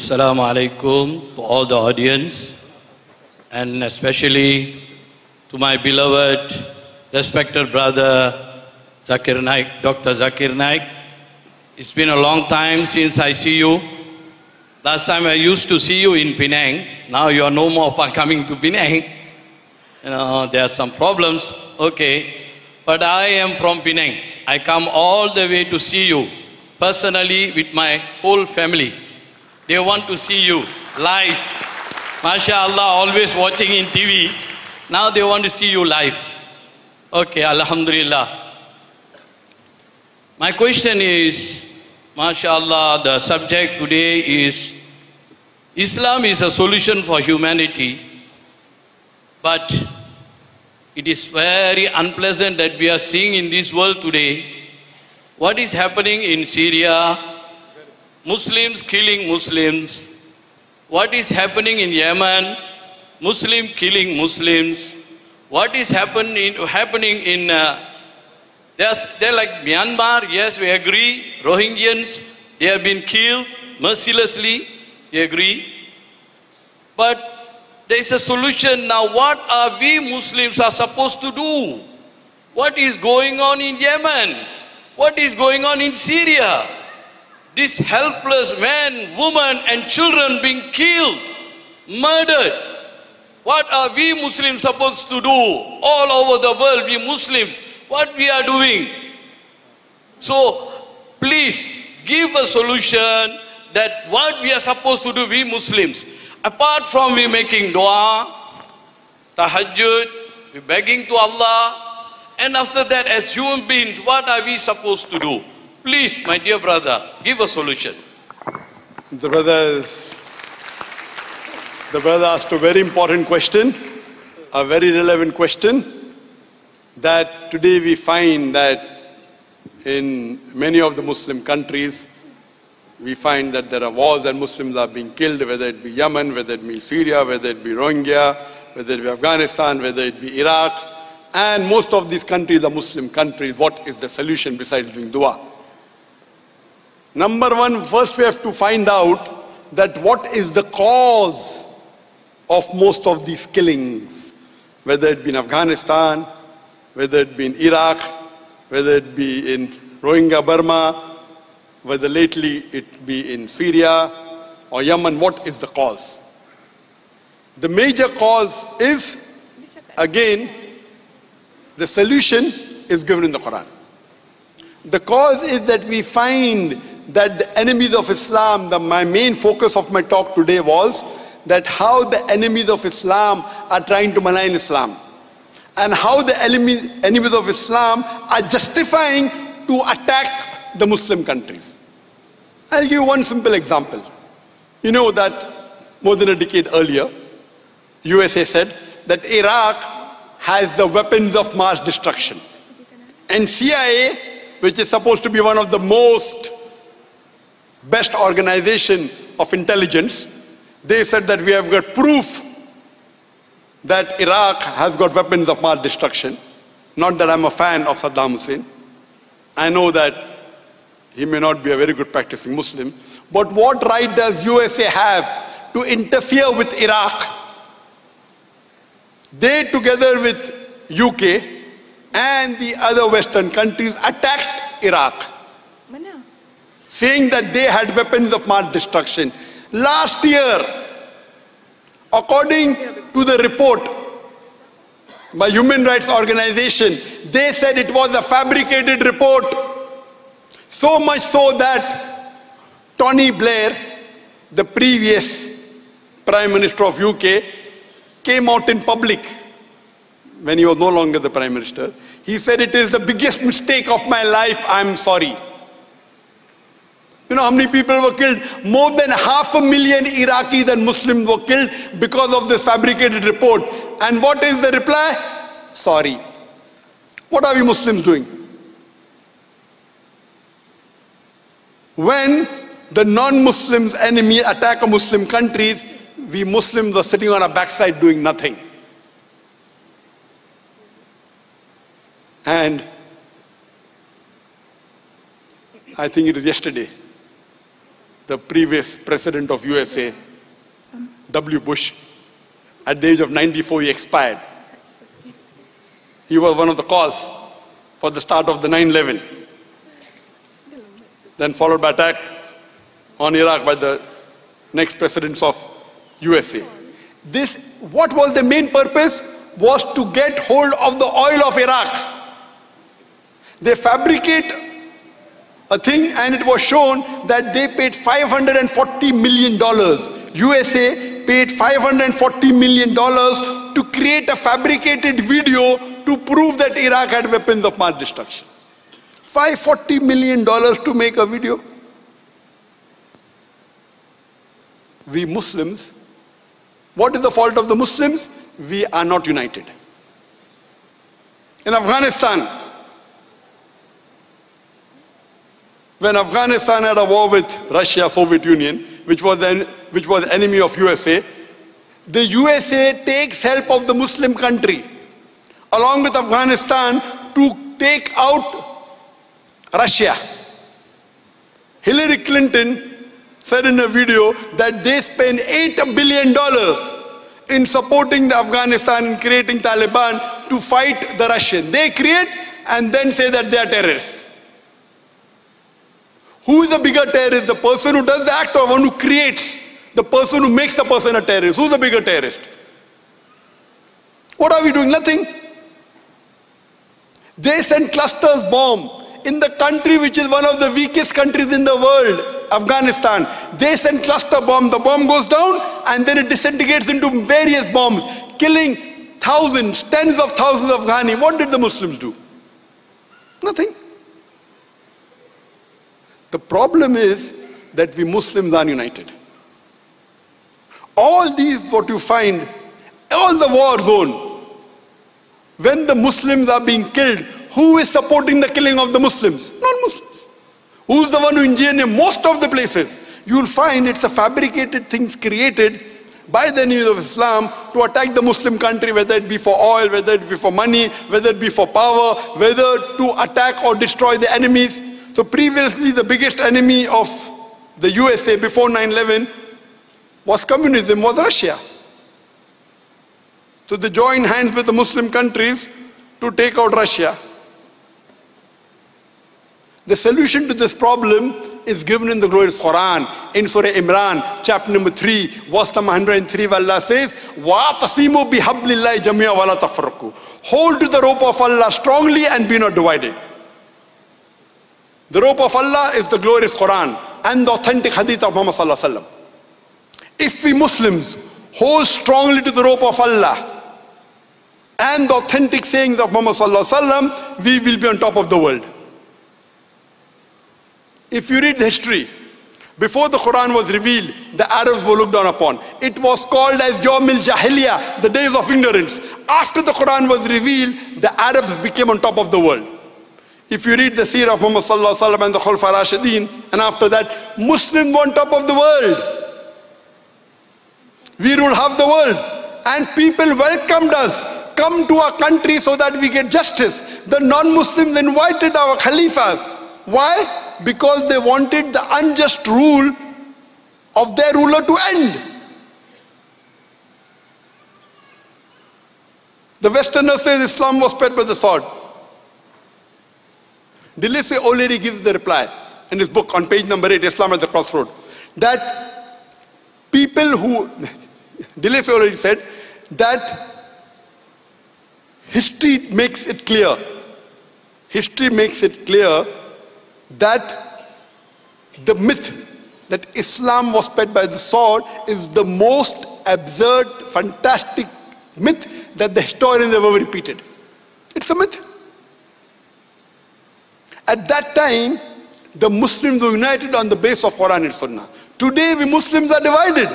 Assalamu alaikum to all the audience, and especially to my beloved, respected brother Zakir Naik, Dr. Zakir Naik. It's been a long time since I see you. Last time I used to see you in Penang. Now you are no more coming to Penang. You know, there are some problems. Okay. But I am from Penang. I come all the way to see you personally with my whole family. They want to see you live. MashaAllah, always watching in TV. Now they want to see you live. Okay, Alhamdulillah. My question is, MashaAllah, the subject today is Islam is a solution for humanity, but it is very unpleasant that we are seeing in this world today what is happening in Syria, Muslims killing Muslims, what is happening in Yemen, Muslim killing Muslims, what is happening in they're like Myanmar. Yes, we agree. Rohingyans, they have been killed mercilessly. We agree. But there is a solution now. What are we Muslims are supposed to do? What is going on in Yemen? What is going on in Syria? These helpless men, women and children being killed, murdered. What are we Muslims supposed to do? All over the world, we Muslims, what we are doing? So, please give a solution that what we are supposed to do, we Muslims. Apart from we making dua, tahajjud, we begging to Allah, and after that as human beings, what are we supposed to do? Please, my dear brother, give a solution. The brother asked a very important question, a very relevant question, that today we find that in many of the Muslim countries, we find that there are wars and Muslims are being killed, whether it be Yemen, whether it be Syria, whether it be Rohingya, whether it be Afghanistan, whether it be Iraq. And most of these countries are Muslim countries. What is the solution besides doing dua? Number one, first we have to find out that what is the cause of most of these killings, whether it be in Afghanistan, whether it be in Iraq, whether it be in Rohingya Burma, whether lately it be in Syria or Yemen. What is the cause? The major cause is, again, the solution is given in the Quran. The cause is that we find that the enemies of Islam, my main focus of my talk today was that how the enemies of Islam are trying to malign Islam, and how the enemies of Islam are justifying to attack the Muslim countries. I'll give you one simple example. You know that more than a decade earlier, USA said that Iraq has the weapons of mass destruction. And CIA, which is supposed to be one of the most best organization of intelligence, they said that we have got proof that Iraq has got weapons of mass destruction. Not that I'm a fan of Saddam Hussein. I know that he may not be a very good practicing Muslim, but what right does USA have to interfere with Iraq? They, together with UK and the other Western countries, attacked Iraq, saying that they had weapons of mass destruction. Last year, according to the report by Human Rights Organization, they said it was a fabricated report. So much so that Tony Blair, the previous Prime Minister of UK, came out in public when he was no longer the Prime Minister. He said, "It is the biggest mistake of my life, I'm sorry." You know how many people were killed? More than 500,000 Iraqis and Muslims were killed because of this fabricated report. And what is the reply? Sorry. What are we Muslims doing? When the non-Muslims enemy attack a Muslim countries, we Muslims are sitting on our backside doing nothing. And I think it was yesterday, the previous president of USA, W. Bush. At the age of 94, he expired. He was one of the cause for the start of the 9/11. Then followed by attack on Iraq by the next presidents of USA. What was the main purpose? Was to get hold of the oil of Iraq. They fabricate a thing, and it was shown that they paid $540 million. USA paid $540 million to create a fabricated video to prove that Iraq had weapons of mass destruction. $540 million to make a video. We Muslims, what is the fault of the Muslims? We are not united. In Afghanistan, when Afghanistan had a war with Russia, Soviet Union, which was the enemy of USA, the USA takes help of the Muslim country along with Afghanistan to take out Russia. Hillary Clinton said in a video that they spend $8 billion in supporting the Afghanistan and creating Taliban to fight the Russians. They create and then say that they are terrorists. Who is the bigger terrorist? The person who does the act or one who creates? The person who makes the person a terrorist. Who's the bigger terrorist? What are we doing? Nothing. They send clusters bomb in the country which is one of the weakest countries in the world, Afghanistan. They send cluster bomb. The bomb goes down and then it disintegrates into various bombs, killing thousands, tens of thousands of Afghani. What did the Muslims do? Nothing. The problem is that we Muslims are united. All these, what you find, all the war zone, when the Muslims are being killed, who is supporting the killing of the Muslims? Non-Muslims. Who's the one who engineered most of the places? You will find it's a fabricated things created by the enemies of Islam to attack the Muslim country, whether it be for oil, whether it be for money, whether it be for power, whether to attack or destroy the enemies. So previously the biggest enemy of the USA before 9/11 was communism, was Russia. So they joined hands with the Muslim countries to take out Russia. The solution to this problem is given in the glorious Quran, in Surah Imran, chapter number 3, verse number 103, where Allah says, وَاعْتَصِمُوا بِحَبْلِ اللَّهِ جَمِيعًا وَلَا تَفَرَّقُوا. Hold to the rope of Allah strongly and be not divided. The rope of Allah is the glorious Quran and the authentic hadith of Muhammad sallallahu alaihi wasallam. If we Muslims hold strongly to the rope of Allah and the authentic sayings of Muhammad sallallahu alaihi wasallam, we will be on top of the world. If you read the history, before the Quran was revealed, the Arabs were looked down upon. It was called as Yawmil Jahiliyyah, the days of ignorance. After the Quran was revealed, the Arabs became on top of the world. If you read the seerah of Muhammad sallallahu alaihi wasallam and the Khulafa Rashidin, and after that, Muslims were on top of the world. We rule half the world. And people welcomed us. Come to our country so that we get justice. The non-Muslims invited our Khalifas. Why? Because they wanted the unjust rule of their ruler to end. The Westerners say Islam was spread by the sword. Deleuze O'Leary gives the reply in his book on page number 8, Islam at the Crossroad, that people who, Deleuze O'Leary said that history makes it clear that the myth that Islam was spread by the sword is the most absurd, fantastic myth that the historians have ever repeated. It's a myth. At that time, the Muslims were united on the base of Quran and Sunnah. Today, we Muslims are divided.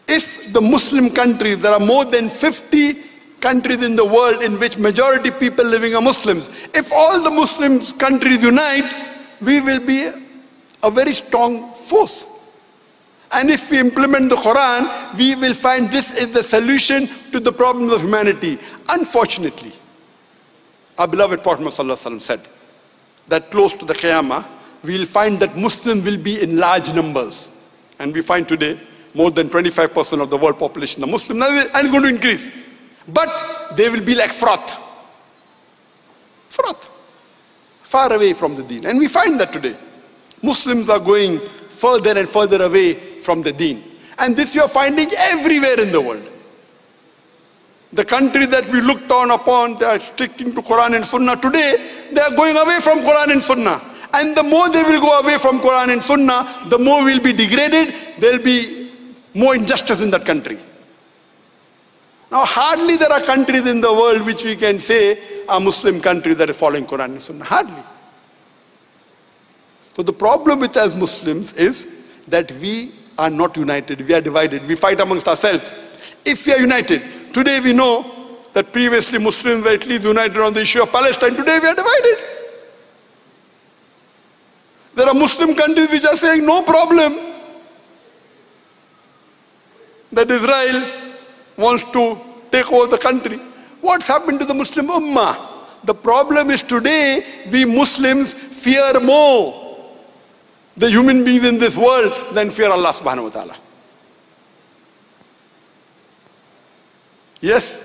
If the Muslim countries, there are more than 50 countries in the world in which majority people living are Muslims. If all the Muslim countries unite, we will be a very strong force. And if we implement the Quran, we will find this is the solution to the problems of humanity. Unfortunately, our beloved Prophet ﷺ said that close to the Qiyamah, we'll find that Muslims will be in large numbers. And we find today more than 25% of the world population are Muslim, and it's going to increase. But they will be like froth. Froth. Far away from the deen. And we find that today. Muslims are going further and further away from the deen. And this you are finding everywhere in the world. The country that we looked on upon, they are sticking to Quran and Sunnah. Today, they are going away from Quran and Sunnah. And the more they will go away from Quran and Sunnah, the more will be degraded. There will be more injustice in that country. Now, hardly there are countries in the world which we can say are Muslim countries that are following Quran and Sunnah. Hardly. So the problem with us Muslims is that we are not united. We are divided. We fight amongst ourselves. If we are united, today we know that previously Muslims were at least united on the issue of Palestine. Today we are divided. There are Muslim countries which are saying no problem that Israel wants to take over the country. What's happened to the Muslim Ummah? The problem is today we Muslims fear more the human beings in this world than fear Allah subhanahu wa ta'ala. Yes,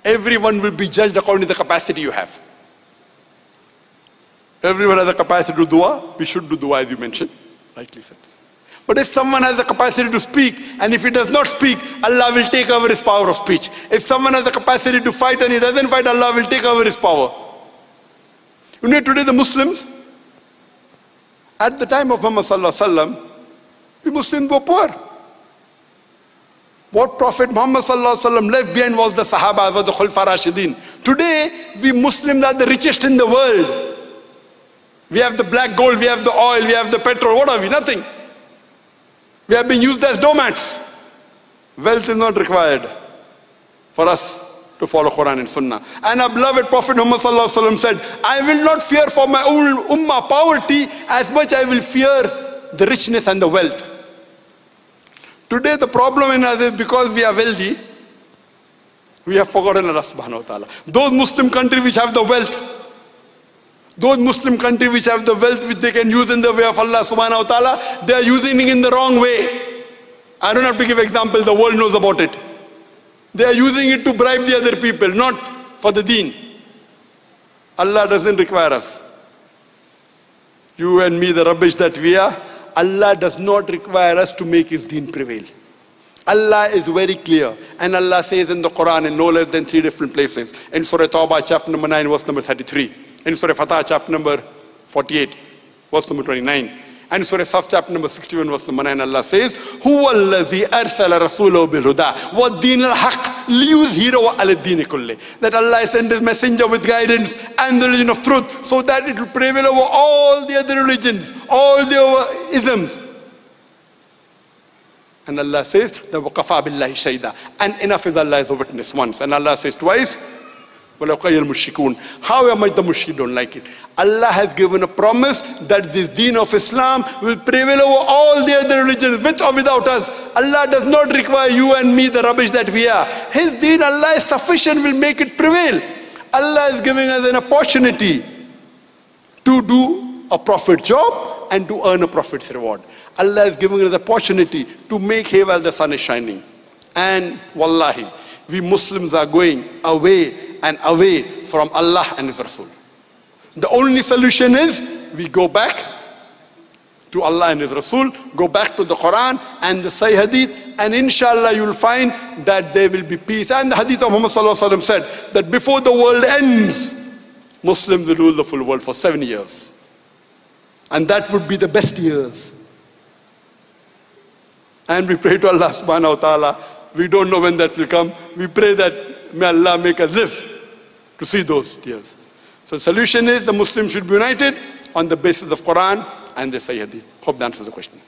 everyone will be judged according to the capacity you have. Everyone has the capacity to do dua. We should do dua, as you mentioned, rightly said. But if someone has the capacity to speak, and if he does not speak, Allah will take over his power of speech. If someone has the capacity to fight and he doesn't fight, Allah will take over his power. You know, today the Muslims, at the time of Muhammad sallallahu alaihi wasallam, the Muslims were poor. What Prophet Muhammad sallallahu alaihi wasallam left behind was the Sahaba, was the Khulafa Rashidin. Today, we Muslims are the richest in the world. We have the black gold, we have the oil, we have the petrol. What are we? Nothing. We have been used as doormats. Wealth is not required for us to follow Quran and Sunnah. And our beloved Prophet Muhammad sallallahu alaihi wasallam said, I will not fear for my own ummah poverty as much I will fear the richness and the wealth. Today the problem in us is because we are wealthy, we have forgotten Allah subhanahu wa ta'ala. Those Muslim countries which have the wealth, those Muslim countries which have the wealth which they can use in the way of Allah subhanahu wa ta'ala, they are using it in the wrong way. I don't have to give example, the world knows about it. They are using it to bribe the other people, not for the deen. Allah doesn't require us. You and me, the rubbish that we are, Allah does not require us to make his deen prevail. Allah is very clear. And Allah says in the Quran in no less than 3 different places. In Surah Tawbah, chapter number 9, verse number 33. In Surah Fatah, chapter number 48, verse number 29. And Surah Saf, chapter number 61, verse number 9, Allah says, هُوَ الَّذِي أَرْسَلَ رَسُولَهُ بِالْهُدَى وَالدِّينِ الْحَقِّ لِيُظْهِرَهُ عَلَى الدِّينِ كُلِّهِ. That Allah sent his messenger with guidance and the religion of truth so that it will prevail over all the other religions, all the isms. And Allah says, وَقَفَى بِاللَّهِ شَيْدًا. And enough is Allah as a witness once. And Allah says twice, how much the mushrikeen don't like it. Allah has given a promise that this deen of Islam will prevail over all the other religions, with or without us. Allah does not require you and me, the rubbish that we are. His deen, Allah is sufficient, will make it prevail. Allah is giving us an opportunity to do a prophet job and to earn a prophet's reward. Allah is giving us the opportunity to make hay while the sun is shining. And wallahi, we Muslims are going away and away from Allah and His Rasul. The only solution is we go back to Allah and His Rasul, go back to the Quran and the Sahih Hadith, and inshallah you'll find that there will be peace. And the Hadith of Muhammad sallallahu alaihi wasallam said that before the world ends, Muslims will rule the full world for 7 years. And that would be the best years. And we pray to Allah subhanahu wa ta'ala. We don't know when that will come. We pray that may Allah make us live to see those years. So the solution is the Muslims should be united on the basis of Quran and the Sahih Hadith. Hope that answers the question.